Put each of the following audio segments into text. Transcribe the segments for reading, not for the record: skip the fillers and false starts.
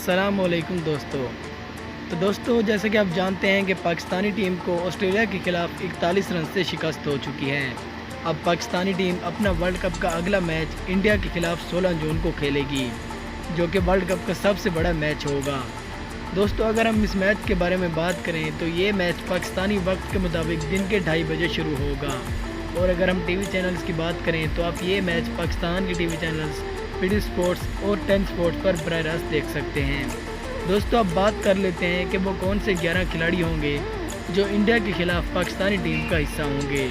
अस्सलाम वालेकुम दोस्तों। तो दोस्तों, जैसे कि आप जानते हैं कि पाकिस्तानी टीम को ऑस्ट्रेलिया के खिलाफ 41 रन से शिकस्त हो चुकी है। अब पाकिस्तानी टीम अपना वर्ल्ड कप का अगला मैच इंडिया के खिलाफ 16 जून को खेलेगी, जो कि वर्ल्ड कप का सबसे बड़ा मैच होगा। दोस्तों, अगर हम इस मैच के बारे में बात करें तो ये मैच पाकिस्तानी वक्त के मुताबिक दिन के 2:30 बजे शुरू होगा। और अगर हम टीवी चैनल्स की बात करें तो आप ये मैच पाकिस्तान के टीवी चैनल्स पीडी स्पोर्ट्स और 10 स्पोर्ट्स पर बराह रास्त देख सकते हैं। दोस्तों, अब बात कर लेते हैं कि वो कौन से 11 खिलाड़ी होंगे जो इंडिया के खिलाफ पाकिस्तानी टीम का हिस्सा होंगे।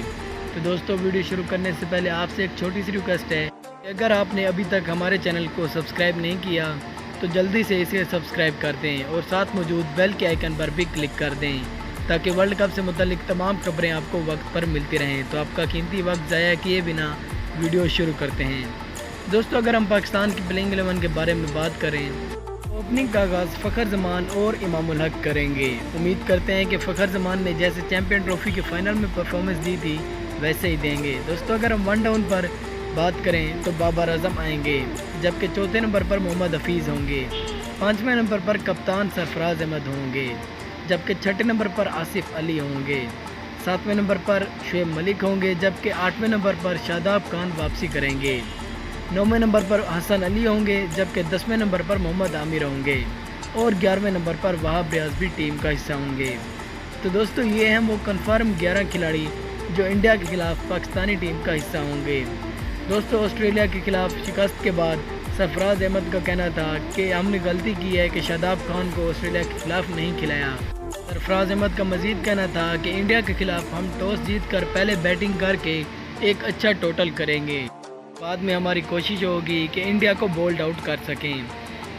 तो दोस्तों, वीडियो शुरू करने से पहले आपसे एक छोटी सी रिक्वेस्ट है कि अगर आपने अभी तक हमारे चैनल को सब्सक्राइब नहीं किया तो जल्दी से इसे सब्सक्राइब कर दें और साथ मौजूद बेल के आइकन पर भी क्लिक कर दें, ताकि वर्ल्ड कप से मुतल्लिक तमाम खबरें आपको वक्त पर मिलती रहें। तो आपका कीमती वक्त ज़ाया किए बिना वीडियो शुरू करते हैं। दोस्तों, अगर हम पाकिस्तान की प्लेइंग 11 के बारे में बात करें तो ओपनिंग का आगाज़ फ़खर जमान और इमामुल हक करेंगे। उम्मीद करते हैं कि फ़खर जमान ने जैसे चैम्पियन ट्रॉफी के फाइनल में परफॉर्मेंस दी थी वैसे ही देंगे। दोस्तों, अगर हम वन डाउन पर बात करें तो बाबर आजम आएंगे, जबकि चौथे नंबर पर मोहम्मद हफीज़ होंगे। 5वें नंबर पर कप्तान सरफराज अहमद होंगे, जबकि 6ठे नंबर पर आसिफ अली होंगे। 7वें नंबर पर शुएब मलिक होंगे, जबकि 8वें नंबर पर शादाब खान वापसी करेंगे। 9वें नंबर पर हसन अली होंगे, जबकि 10वें नंबर पर मोहम्मद आमिर होंगे और 11वें नंबर पर वहाब रियाज भी टीम का हिस्सा होंगे। तो दोस्तों, ये हैं वो कन्फर्म 11 खिलाड़ी जो इंडिया के खिलाफ पाकिस्तानी टीम का हिस्सा होंगे। दोस्तों, ऑस्ट्रेलिया के खिलाफ शिकस्त के बाद सरफराज अहमद का कहना था कि हमने गलती की है कि शादाब खान को ऑस्ट्रेलिया के खिलाफ नहीं खिलाया। सरफराज अहमद का मज़ीद कहना था कि इंडिया के खिलाफ हम टॉस जीत कर पहले बैटिंग करके एक अच्छा टोटल करेंगे, बाद में हमारी कोशिश होगी कि इंडिया को बोल्ड आउट कर सकें।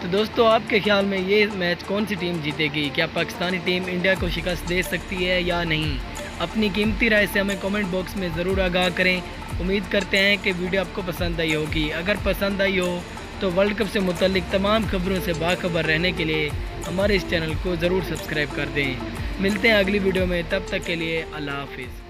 तो दोस्तों, आपके ख्याल में ये मैच कौन सी टीम जीतेगी? क्या पाकिस्तानी टीम इंडिया को शिकस्त दे सकती है या नहीं? अपनी कीमती राय से हमें कमेंट बॉक्स में ज़रूर आगाह करें। उम्मीद करते हैं कि वीडियो आपको पसंद आई होगी। अगर पसंद आई हो तो वर्ल्ड कप से मुतल्लिक तमाम खबरों से बाखबर रहने के लिए हमारे इस चैनल को ज़रूर सब्सक्राइब कर दें। मिलते हैं अगली वीडियो में, तब तक के लिए अल्लाह हाफिज़।